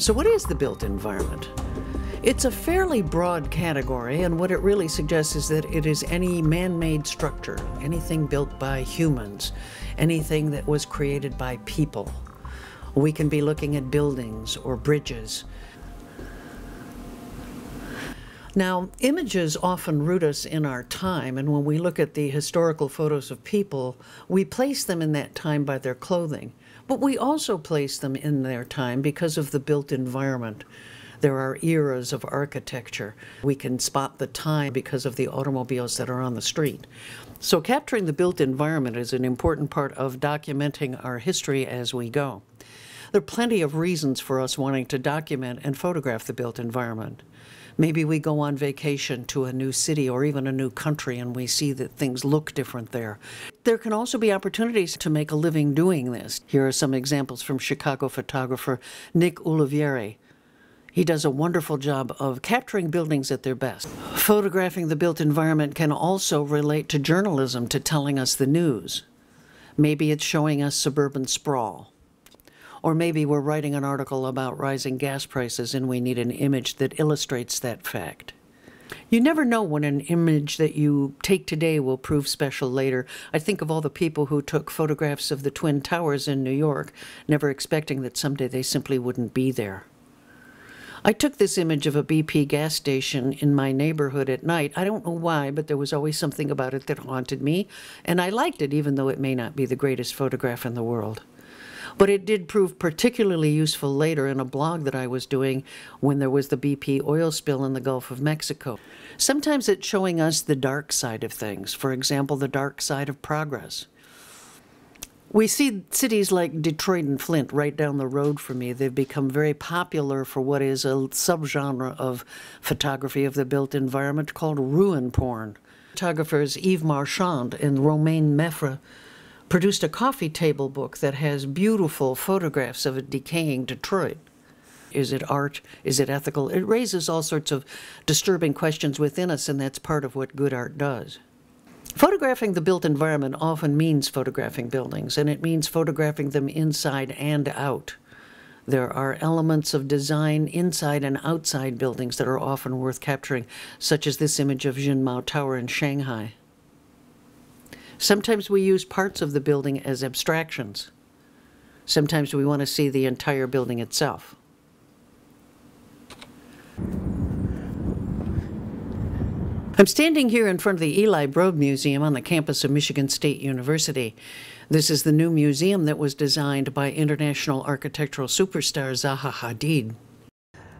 So what is the built environment? It's a fairly broad category, and what it really suggests is that it is any man-made structure, anything built by humans, anything that was created by people. We can be looking at buildings or bridges. Now, images often root us in our time, and when we look at the historical photos of people, we place them in that time by their clothing. But we also place them in their time because of the built environment. There are eras of architecture. We can spot the time because of the automobiles that are on the street. So capturing the built environment is an important part of documenting our history as we go. There are plenty of reasons for us wanting to document and photograph the built environment. Maybe we go on vacation to a new city or even a new country and we see that things look different there. There can also be opportunities to make a living doing this. Here are some examples from Chicago photographer Nick Olivieri. He does a wonderful job of capturing buildings at their best. Photographing the built environment can also relate to journalism, to telling us the news. Maybe it's showing us suburban sprawl. Or maybe we're writing an article about rising gas prices and we need an image that illustrates that fact. You never know when an image that you take today will prove special later. I think of all the people who took photographs of the Twin Towers in New York, never expecting that someday they simply wouldn't be there. I took this image of a BP gas station in my neighborhood at night. I don't know why, but there was always something about it that haunted me, and I liked it even though it may not be the greatest photograph in the world. But it did prove particularly useful later in a blog that I was doing when there was the BP oil spill in the Gulf of Mexico. Sometimes it's showing us the dark side of things, for example, the dark side of progress. We see cities like Detroit and Flint right down the road from me. They've become very popular for what is a subgenre of photography of the built environment called ruin porn. Photographers Yves Marchand and Romain Meffre produced a coffee table book that has beautiful photographs of a decaying Detroit. Is it art? Is it ethical? It raises all sorts of disturbing questions within us, and that's part of what good art does. Photographing the built environment often means photographing buildings, and it means photographing them inside and out. There are elements of design inside and outside buildings that are often worth capturing, such as this image of Jinmao Tower in Shanghai. Sometimes we use parts of the building as abstractions. Sometimes we want to see the entire building itself. I'm standing here in front of the Eli Broad Museum on the campus of Michigan State University. This is the new museum that was designed by international architectural superstar Zaha Hadid.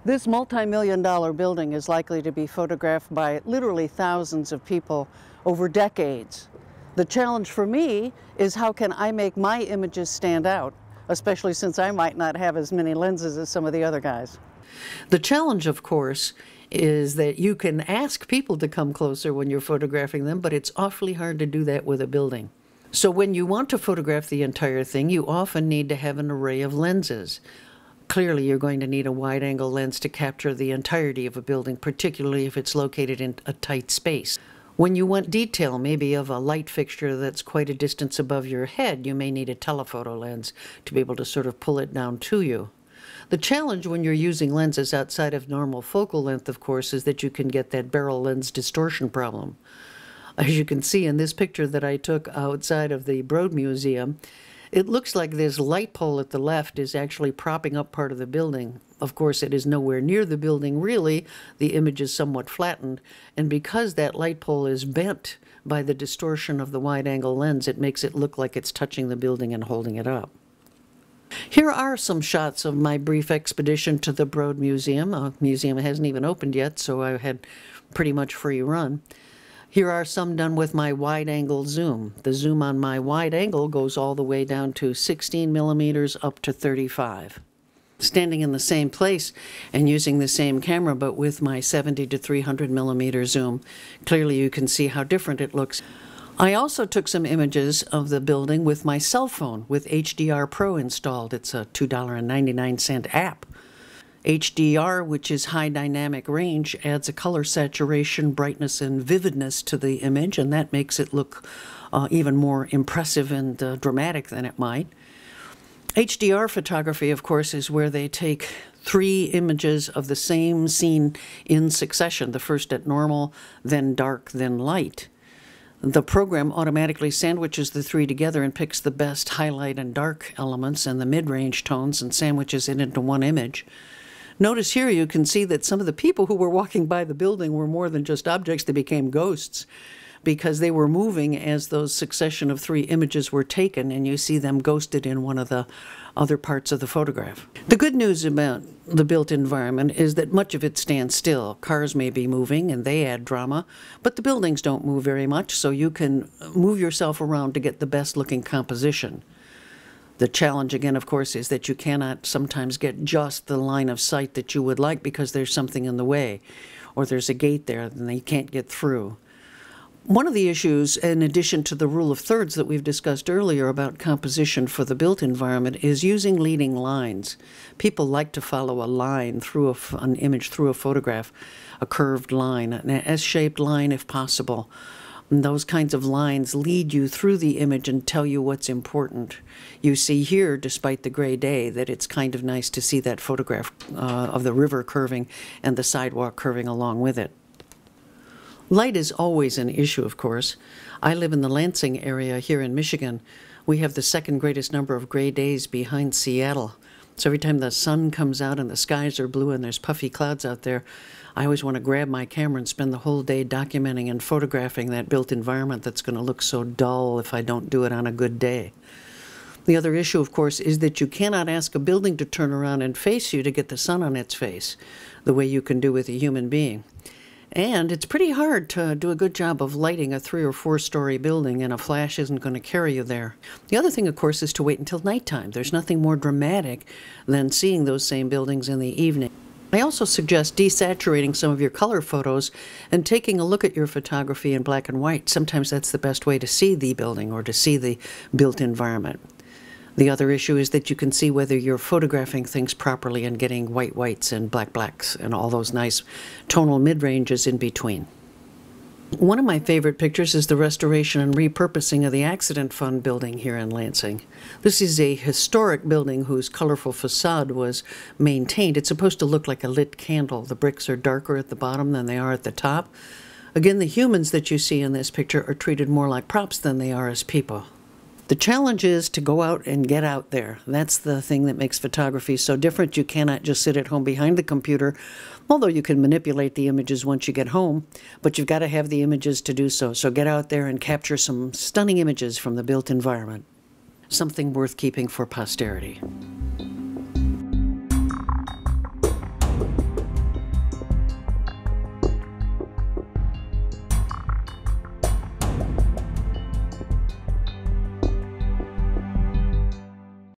This multi-million-dollar building is likely to be photographed by literally thousands of people over decades. The challenge for me is how can I make my images stand out, especially since I might not have as many lenses as some of the other guys. The challenge, of course, is that you can ask people to come closer when you're photographing them, but it's awfully hard to do that with a building. So when you want to photograph the entire thing, you often need to have an array of lenses. Clearly, you're going to need a wide-angle lens to capture the entirety of a building, particularly if it's located in a tight space. When you want detail, maybe of a light fixture that's quite a distance above your head, you may need a telephoto lens to be able to sort of pull it down to you. The challenge when you're using lenses outside of normal focal length, of course, is that you can get that barrel lens distortion problem. As you can see in this picture that I took outside of the Broad Museum, it looks like this light pole at the left is actually propping up part of the building. Of course, it is nowhere near the building, really. The image is somewhat flattened, and because that light pole is bent by the distortion of the wide-angle lens, it makes it look like it's touching the building and holding it up. Here are some shots of my brief expedition to the Broad Museum. The museum hasn't even opened yet, so I had pretty much free run. Here are some done with my wide-angle zoom. The zoom on my wide angle goes all the way down to 16 millimeters up to 35. Standing in the same place and using the same camera, but with my 70 to 300 millimeter zoom, clearly you can see how different it looks. I also took some images of the building with my cell phone with HDR Pro installed. It's a $2.99 app. HDR, which is high dynamic range, adds a color saturation, brightness, and vividness to the image, and that makes it look even more impressive and dramatic than it might. HDR photography, of course, is where they take 3 images of the same scene in succession, the first at normal, then dark, then light. The program automatically sandwiches the 3 together and picks the best highlight and dark elements and the mid-range tones and sandwiches it into one image. Notice here you can see that some of the people who were walking by the building were more than just objects, they became ghosts, because they were moving as those succession of 3 images were taken, and you see them ghosted in one of the other parts of the photograph. The good news about the built environment is that much of it stands still. Cars may be moving and they add drama, but the buildings don't move very much, so you can move yourself around to get the best looking composition. The challenge again, of course, is that you cannot sometimes get just the line of sight that you would like because there's something in the way, or there's a gate there and you can't get through. One of the issues, in addition to the rule of thirds that we've discussed earlier about composition for the built environment, is using leading lines. People like to follow a line through an image, through a photograph, a curved line, an S-shaped line if possible. And those kinds of lines lead you through the image and tell you what's important. You see here, despite the gray day, that it's kind of nice to see that photograph of the river curving and the sidewalk curving along with it. Light is always an issue, of course. I live in the Lansing area here in Michigan. We have the second greatest number of gray days behind Seattle. So every time the sun comes out and the skies are blue and there's puffy clouds out there, I always want to grab my camera and spend the whole day documenting and photographing that built environment that's going to look so dull if I don't do it on a good day. The other issue, of course, is that you cannot ask a building to turn around and face you to get the sun on its face, the way you can do with a human being. And it's pretty hard to do a good job of lighting a 3- or 4-story building, and a flash isn't going to carry you there. The other thing, of course, is to wait until nighttime. There's nothing more dramatic than seeing those same buildings in the evening. I also suggest desaturating some of your color photos and taking a look at your photography in black and white. Sometimes that's the best way to see the building or to see the built environment. The other issue is that you can see whether you're photographing things properly and getting white whites and black blacks and all those nice tonal mid-ranges in between. One of my favorite pictures is the restoration and repurposing of the Accident Fund building here in Lansing. This is a historic building whose colorful facade was maintained. It's supposed to look like a lit candle. The bricks are darker at the bottom than they are at the top. Again, the humans that you see in this picture are treated more like props than they are as people. The challenge is to go out and get out there. That's the thing that makes photography so different. You cannot just sit at home behind the computer, although you can manipulate the images once you get home, but you've got to have the images to do so. So get out there and capture some stunning images from the built environment. Something worth keeping for posterity.